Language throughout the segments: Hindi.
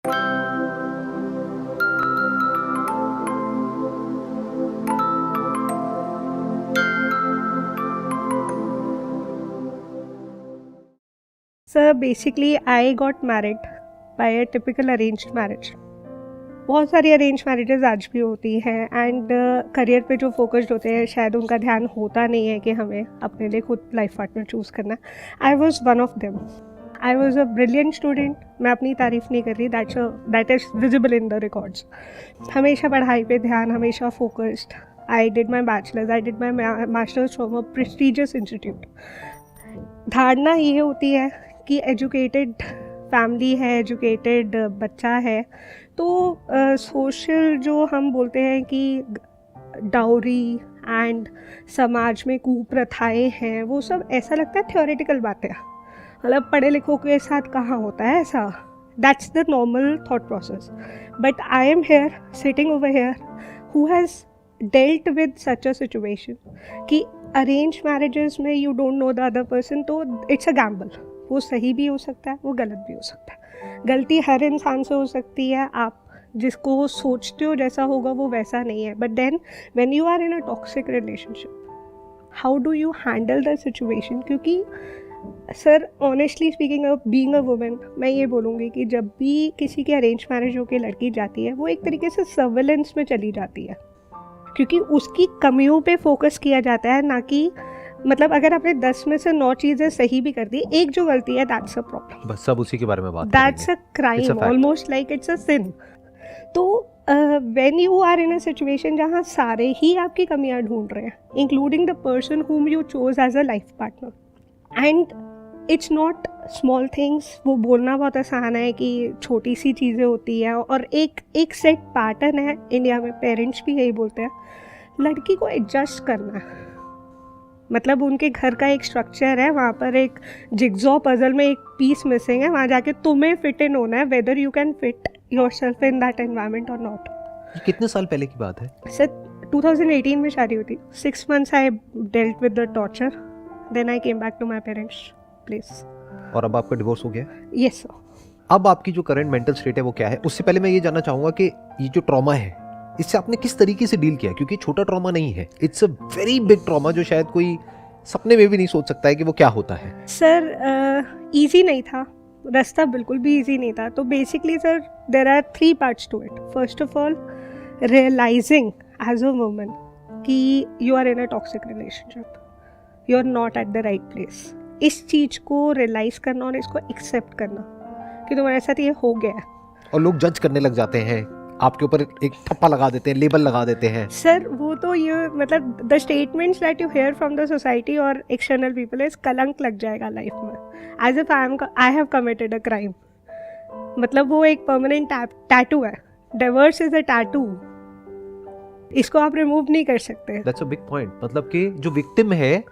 Sir basically I got married bye a typical arranged marriage. बहुत सारी अरेंज मैरिजेस आज भी होती हैं एंड करियर पे जो फोकस्ड होते हैं शायद उनका ध्यान होता नहीं है कि हमें अपने लिए खुद लाइफ पार्टनर चूज़ करना है। I was one of them. I was a brilliant student. मैं अपनी तारीफ़ नहीं कर रही, that is visible in the records. हमेशा पढ़ाई पे ध्यान, हमेशा focused. I did my bachelors, I did my masters from a prestigious institute. धारणा ये होती है कि एजुकेटेड फैमिली है, एजुकेटेड बच्चा है, तो सोशल जो हम बोलते हैं कि डाउरी एंड समाज में कुप्रथाएं हैं, वो सब ऐसा लगता है थ्योरेटिकल बातें, मतलब पढ़े लिखों के साथ कहाँ होता है ऐसा। That's the normal thought process. But I am here sitting over here who has dealt with such a situation कि अरेंज मैरिजेस में you don't know the other person, तो इट्स अ गैम्बल। वो सही भी हो सकता है, वो गलत भी हो सकता है। गलती हर इंसान से हो सकती है। आप जिसको सोचते हो जैसा होगा वो वैसा नहीं है। But then when you are in a toxic relationship, how do you handle the situation? क्योंकि sir honestly speaking, being a women, मैं ये बोलूँगी कि जब भी किसी की अरेंज मैरिज होकर लड़की जाती है, वो एक तरीके से सर्विलेंस में चली जाती है, क्योंकि उसकी कमियों पे फोकस किया जाता है, ना कि मतलब अगर आपने 10 में से 9 चीज़ें सही भी कर दी, एक जो गलती है दैट्स अ प्रॉब्लम। बस सब उसी के बारे में बात that's a crime, almost like it's a sin. तो when you are in a situation जहाँ सारे ही आपकी कमियां ढूंढ रहे हैं, including the person whom you choose as a life partner, and it's not small things. वो बोलना बहुत आसान है कि छोटी सी चीज़ें होती हैं, और एक सेट पैटर्न है इंडिया में, पेरेंट्स भी यही बोलते हैं, लड़की को एडजस्ट करना है। मतलब उनके घर का एक स्ट्रक्चर है, वहाँ पर एक जिग्जॉ पजल में एक पीस मिसिंग है, वहाँ जाके तुम्हें फिट इन होना है, whether you can fit yourself in that environment और नॉट। कितने साल पहले की बात है? सर 2018 में शादी हुई थी। 6 months I dealt with the torture, then I came back to my parents place. और अब आपका डिवोर्स हो गया? Yes sir. अब आपकी जो करंट मेंटल स्टेट है वो क्या है? उससे पहले मैं ये जानना चाहूँगा कि ये जो ट्रॉमा है, इससे आपने किस तरीके से डील किया? क्योंकि छोटा ट्रॉमा नहीं है, it's a very big trauma जो शायद कोई सपने में भी नहीं सोच सकता है कि वो क्या होता है। सर ईजी नहीं था, रास्ता बिल्कुल भी ईजी नहीं था। तो basically sir there are 3 parts to it. First of all, realising as a woman कि you are in a toxic relationship, you are not at the right place. इस चीज़ को रियलाइज करना और इसको एक्सेप्ट करना कि तुम्हारे साथ ये हो गया है। और लोग जज करने लग जाते हैं, आपके ऊपर एक ठप्पा लगा देते हैं, लेबल लगा देते हैं। सर वो तो ये मतलब the statements that you hear from the society और एक्सटर्नल पीपल इज कलंक लग जाएगा लाइफ में, as if I have committed a crime. मतलब वो एक परमानेंट टैटू है। डिवोर्स इज अ टैटू, इसको आप रिमूव नहीं कर सकते। That's a big point. मतलब कि जो विक्टिम है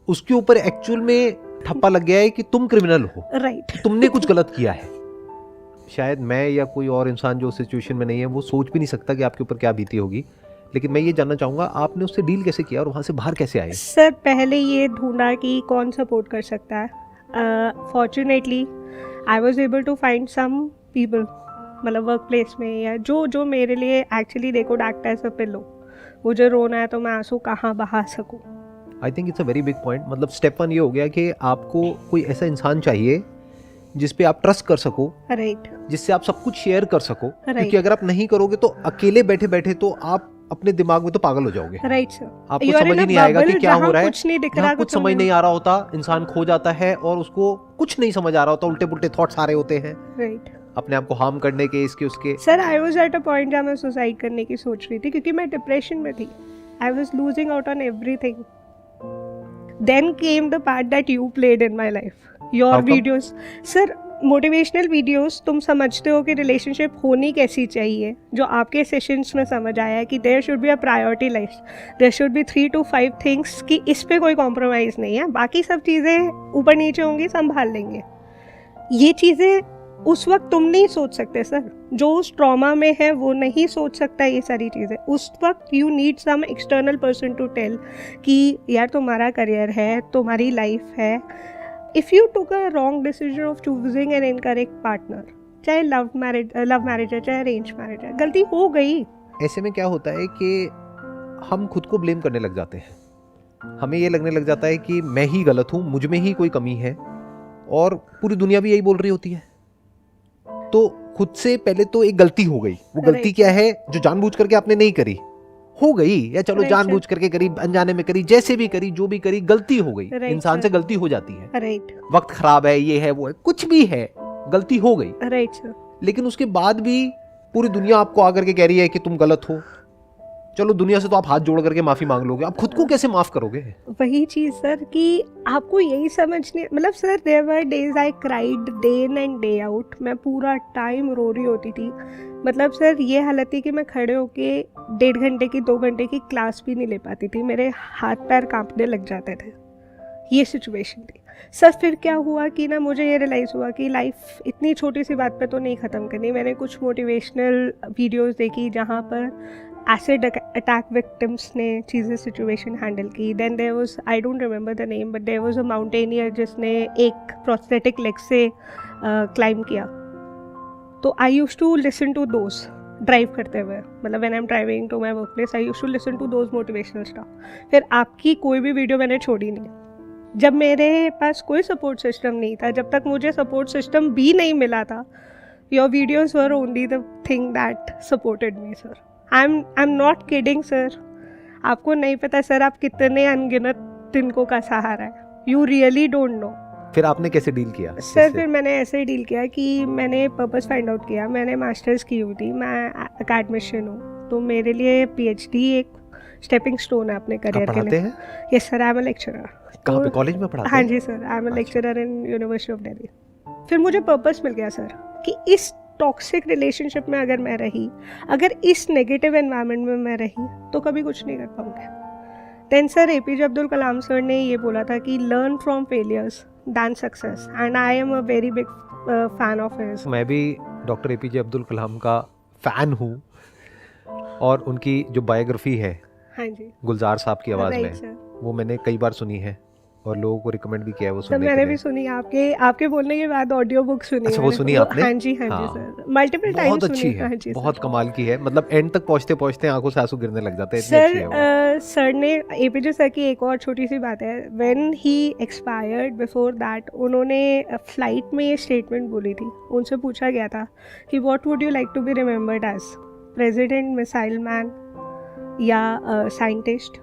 उसके ऊपर एक्चुअल में ठप्पा लग गया है कि तुम क्रिमिनल हो, राइट। तुमने कुछ गलत किया है। शायद मैं या कोई और इंसान जो सिचुएशन में नहीं है वो सोच भी नहीं सकता कि आपके ऊपर क्या बीती होगी। लेकिन मैं ये जानना चाहूँगा, आपने उससे डील कैसे किया और वहाँ से बाहर कैसे आए? सर पहले ये ढूंढा कि कौन सपोर्ट कर सकता है। Fortunately I was able to find some people, मतलब वर्क प्लेस में, या जो मेरे लिए actually they could act as a pillow. मुझे रोना है तो मैं आंसू कहाँ बहा सकूँ। I think it's a very big point. मतलब स्टेप 1 ये हो गया कि आपको कोई ऐसा इंसान चाहिए जिस पे आप ट्रस्ट कर सको, राइट, जिससे आप सब कुछ शेयर कर सको। Right. क्योंकि अगर आप नहीं करोगे तो अकेले बैठे बैठे तो आप अपने दिमाग में तो पागल हो जाओगे। Right sir. आपको समझ ही नहीं आएगा कि क्या हो रहा है, कुछ नहीं दिख जहाँ रहा, कुछ समझ नहीं आ रहा होता, इंसान खो जाता है और उसको कुछ नहीं समझ आ रहा होता, उल्टे पुल्टे थॉट्स आ रहे होते हैं, राइट, अपने आप को हार्म करने के, इसके उसके। Sir I was at a point जहाँ मैं सुसाइड करने की सोच रही थी, क्योंकि मैं डिप्रेशन में थी। I was losing out on everything. Then came the part that you played in my life, your videos. Sir motivational videos, तुम समझते हो कि रिलेशनशिप होनी कैसी चाहिए, जो आपके सेशंस में समझ आया है कि there should be a priority life, there should be 3 to 5 things कि इस पे कोई कॉम्प्रोमाइज़ नहीं है, बाकी सब चीज़ें ऊपर नीचे होंगी, संभाल लेंगे। ये चीज़ें उस वक्त तुम नहीं सोच सकते सर, जो उस ट्रॉमा में है वो नहीं सोच सकता ये सारी चीज़ें। उस वक्त you need some external person to tell कि यार तुम्हारा करियर है, तुम्हारी लाइफ है। If you took a wrong decision of choosing an incorrect partner, चाहे लव मैरिज है, चाहे अरेंज मैरिज है, गलती हो गई। ऐसे में क्या होता है कि हम खुद को ब्लेम करने लग जाते हैं, हमें ये लगने लग जाता है कि मैं ही गलत हूँ, मुझ में ही कोई कमी है, और पूरी दुनिया भी यही बोल रही होती है। तो खुद से पहले तो एक गलती हो गई, वो गलती क्या है जो जानबूझ करके आपने नहीं करी, हो गई, या चलो जानबूझ करके करी, अनजाने में करी, जैसे भी करी, जो भी करी, गलती हो गई। इंसान से गलती हो जाती है, वक्त खराब है, ये है, वो है, कुछ भी है, गलती हो गई। लेकिन उसके बाद भी पूरी दुनिया आपको आकर के कह रही है कि तुम गलत हो। चलो दुनिया से तो आप हाथ जोड़ करके माफी मांग लोगे, आप खुद को कैसे माफ करोगे? वही चीज सर कि आपको यही समझने, मतलब sir there were days I cried day in and day out. मैं पूरा टाइम रो रही होती थी। मतलब सर ये हालत थी कि मैं खड़े होके 1.5 घंटे की 2 घंटे की क्लास भी नहीं ले पाती थी, मेरे हाथ पैर कांपने लग जाते थे। ये सिचुएशन थी सर। फिर क्या हुआ कि ना मुझे ये रियलाइज़ हुआ कि लाइफ इतनी छोटी सी बात पे तो नहीं ख़त्म करनी। मैंने कुछ मोटिवेशनल वीडियोस देखी जहाँ पर एसिड अटैक विक्टिम्स ने चीज़ें सिचुएशन हैंडल की। Then there was, I don't remember the name, but there was a mountaineer जिसने एक प्रोस्थेटिक लेग से क्लाइम किया। तो I used to listen to those drive करते हुए, मतलब when I am driving to my work place I used to listen to those motivational stuff. फिर आपकी कोई भी वीडियो मैंने छोड़ी नहीं। जब मेरे पास कोई सपोर्ट सिस्टम नहीं था, जब तक मुझे सपोर्ट सिस्टम भी नहीं मिला था, your videos were only the thing that supported me sir. I am not kidding sir. आपको नहीं पता सर आप कितने अनगिनत तिनकों का सहारा है। You really don't know. फिर आपने कैसे डील किया सर? फिर मैंने ऐसे ही डील किया कि मैंने पर्पस फाइंड आउट किया। मैंने मास्टर्स की हुई थी, मैं अकेडमिशियन हूँ, तो मेरे लिए PhD एक स्टेपिंग स्टोन है अपने करियर के लिए। Yes sir, I am a lecturer. कहाँ पे? कॉलेज में पढ़ाते हैं? हाँ जी sir, I am a lecturer in university of Delhi. फिर मुझे पर्पस मिल गया सर कि इस टॉक्सिक रिलेशनशिप में अगर मैं रही, अगर इस नेगेटिव एनवायरनमेंट में मैं रही, तो कभी कुछ नहीं कर पाऊंगी। Then sir APJ Abdul Kalam sir ने ये बोला था कि learn from failures than success, and I am a very big fan of his. मैं भी डॉक्टर APJ अब्दुल कलाम का फ़ैन हूँ, और उनकी जो बायोग्राफी है, हाँ जी, गुलजार साहब की आवाज़ में, वो मैंने कई बार सुनी है और लोगों को रिकमेंड भी किया है वो सुनने के लिए। मैंने भी सुनी, आपके बोलने के बाद ऑडियो बुक सुनी। अच्छा, वो सुनी आपने? हाँ जी सर, मल्टीपल टाइम सुनी। बहुत अच्छी है, हाँ बहुत कमाल की है। मतलब एंड तक पहुंचते पहुंचते आंखों से आंसू गिरने लग जाते हैं, इतनी अच्छी है वो। सर ने APJ सर की एक और छोटी सी बात है, when he expired before that उन्होंने फ्लाइट में ये स्टेटमेंट बोली थी। उनसे पूछा गया था कि what would you like to be remembered as, president, missile man या scientist?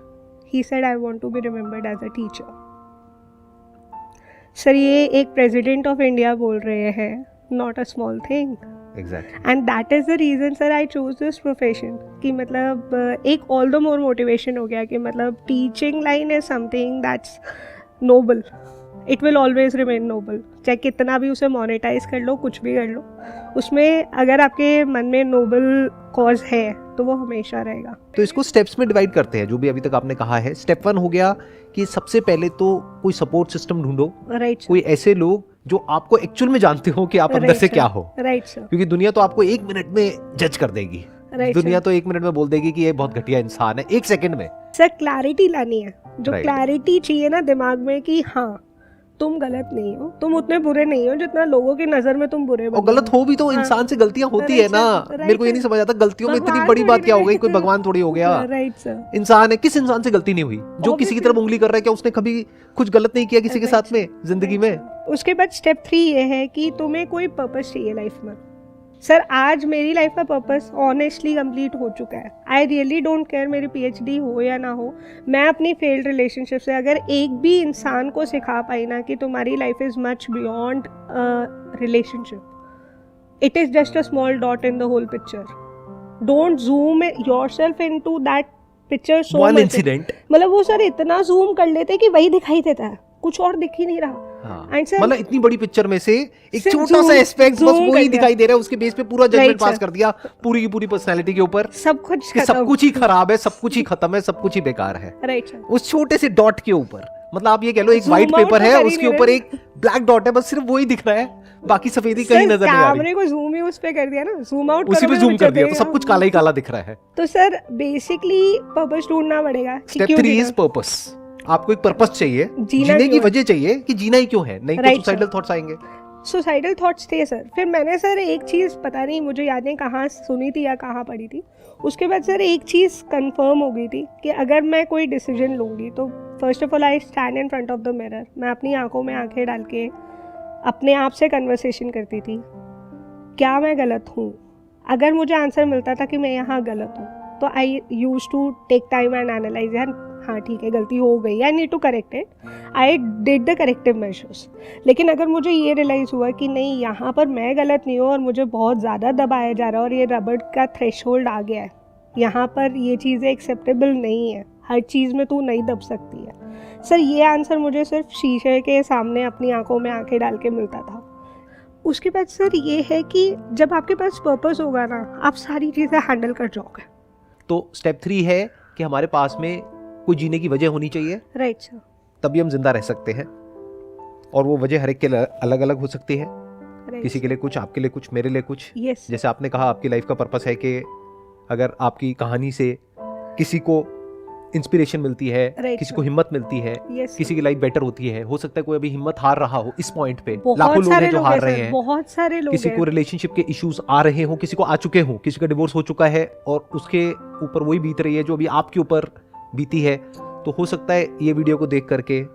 He said I want to be remembered as a teacher. Sir ये एक प्रेसिडेंट ऑफ इंडिया बोल रहे हैं, not a small thing. Exactly, and that is the reason sir I choose this profession. कि मतलब एक ऑल द मोर मोटिवेशन हो गया कि मतलब teaching line is something that's noble, it will always remain noble. चाहे कितना भी उसे मोनेटाइज कर लो, कुछ भी कर लो, उसमें अगर आपके मन में नोबल कॉज है तो वो हमेशा रहेगा। तो इसको स्टेप्स में डिवाइड करते हैं, जो भी अभी तक आपने कहा है। स्टेप 1 हो गया कि सबसे पहले तो कोई सपोर्ट सिस्टम ढूंढो, कोई ऐसे लोग जो आपको एक्चुअल में जानते हो कि आप अंदर से क्या हो। क्योंकि दुनिया तो आपको 1 मिनट में जज कर देगी। दुनिया तो 1 मिनट में बोल देगी कि ये बहुत घटिया इंसान है, 1 सेकंड में। सर क्लैरिटी लानी है, जो क्लैरिटी चाहिए ना दिमाग में कि हाँ तुम गलत नहीं हो, तुम उतने बुरे नहीं हो जितना लोगों की नजर में तुम बुरे। और गलत हो भी तो इंसान से गलतियां होती है ना। मेरे को ये नहीं समझ आता गलतियों में इतनी बड़ी बात क्या हो गई, कोई भगवान थोड़ी हो गया। इंसान है, किस इंसान से गलती नहीं हुई? जो किसी की तरफ उंगली कर रहा है, क्या उसने कभी कुछ गलत नहीं किया किसी के साथ में जिंदगी में? उसके बाद स्टेप 3 ये है कि तुम्हें कोई पर्पस चाहिए लाइफ में। सर आज मेरी लाइफ का पर्पस ऑनेस्टली कंप्लीट हो चुका है। आई रियली डोंट केयर मेरी PhD हो या ना हो। मैं अपनी फेल्ड रिलेशनशिप से अगर एक भी इंसान को सिखा पाई ना कि तुम्हारी life is much beyond relationship, it is just a small dot in the whole picture. Don't zoom yourself into that picture so much. Incident, मतलब वो सर इतना जूम कर लेते कि वही दिखाई देता है, कुछ और दिख ही नहीं रहा। मतलब इतनी बड़ी पिक्चर में से एक छोटा सा एस्पेक्ट बस वही दिखाई दे रहा है, उसके बेस पे पूरा जजमेंट पास कर दिया पूरी की पूरी पर्सनालिटी के ऊपर। सब कुछ ही खराब है, सब कुछ ही खत्म है, सब कुछ ही बेकार है उस छोटे से डॉट के ऊपर। मतलब आप ये कह लो एक व्हाइट पेपर है, उसके ऊपर एक ब्लैक डॉट है, बस सिर्फ वही दिख रहा है, बाकी सफेदी कहीं नजर नहीं आ रही। कैमरे को जूम ही उस पे कर दिया ना, जूम आउट उसी पे जूम कर दिया तो सब कुछ काला ही काला दिख रहा है। तो सर बेसिकली पर्पस ढूंढना पड़ेगा। Step 3 is purpose. आपको एक पर्पस चाहिए, जीने की वजह चाहिए कि जीना ही क्यों है, नहीं तो सुसाइडल थॉट्स आएंगे। सुसाइडल थॉट्स थे सर। फिर मैंने सर एक चीज़ पता नहीं मुझे याद नहीं कहाँ सुनी थी या कहाँ पढ़ी थी, उसके बाद सर एक चीज़ कंफर्म हो गई थी कि अगर मैं कोई डिसीजन लूँगी तो first of all I stand in front of the mirror. मैं अपनी आंखों में आंखें डाल के अपने आप से कन्वर्सेशन करती थी, क्या मैं गलत हूँ। अगर मुझे आंसर मिलता था कि मैं यहाँ गलत हूँ तो I use to take time and analyse, यार हाँ ठीक है गलती हो गई, I need to correct it, I did the corrective measures. लेकिन अगर मुझे ये रियलाइज़ हुआ कि नहीं यहाँ पर मैं गलत नहीं हूँ और मुझे बहुत ज़्यादा दबाया जा रहा है और ये रबड़ का थ्रेशोल्ड आ गया है, यहाँ पर ये चीज़ें एक्सेप्टेबल नहीं है, हर चीज़ में तू नहीं दब सकती है सर, ये आंसर मुझे सिर्फ शीशे के सामने अपनी आंखों में आंखें डाल के मिलता था। उसके बाद सर ये है कि जब आपके पास पर्पस होगा ना, आप सारी चीज़ें हैंडल कर जाओगे। तो स्टेप 3 है कि हमारे पास में कोई जीने की वजह होनी चाहिए, राइट सर, तभी हम जिंदा रह सकते हैं। और वो वजह हर एक के अलग अलग हो सकती है, किसी के लिए कुछ, आपके लिए कुछ, मेरे लिए कुछ। यस, जैसे आपने कहा आपकी लाइफ का पर्पस है कि अगर आपकी कहानी से किसी को इंस्पिरेशन मिलती है, Right, किसी sir. को हिम्मत मिलती है, यस, किसी की लाइफ बेटर होती है। हो सकता है कोई अभी हिम्मत हार रहा हो इस पॉइंट पे, लाखों बहुत लोग सारे हैं जो लोग हार हैं रहे सर, हैं, बहुत सारे लोग किसी हैं। को रिलेशनशिप के इश्यूज आ रहे हो, किसी को आ चुके हो, किसी का डिवोर्स हो चुका है और उसके ऊपर वही बीत रही है जो अभी आपके ऊपर बीती है। तो हो सकता है ये वीडियो को देख करके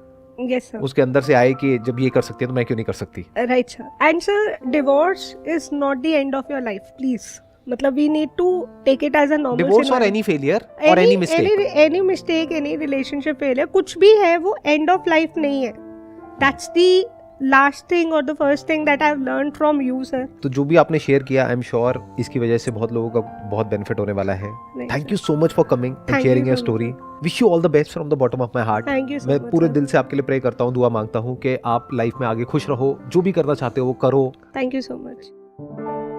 यस सर, उसके अंदर से आए कि जब ये कर सकती है तो मैं क्यों नहीं कर सकती। Right sir. And sir divorce is not the end of your life, please. मतलब we need to take it as a normal divorce और एनी फेलियर और any mistake, any relationship failure, कुछ भी है वो एंड ऑफ लाइफ नहीं है। दैट्स द लास्ट थिंग और the first thing that I have learned from you sir. तो जो भी आपने शेयर किया, आई एम श्योर इसकी वजह से बहुत लोगों का बहुत बेनिफिट होने वाला है। Thank you so much for coming and Thank sharing you your so story. Wish you all the best from the bottom of my heart. Thank you so मैं मच पूरे सर। दिल से आपके लिए प्रे करता हूँ, दुआ मांगता हूँ कि आप लाइफ में आगे खुश रहो, जो भी करना चाहते हो वो करो। Thank you so much.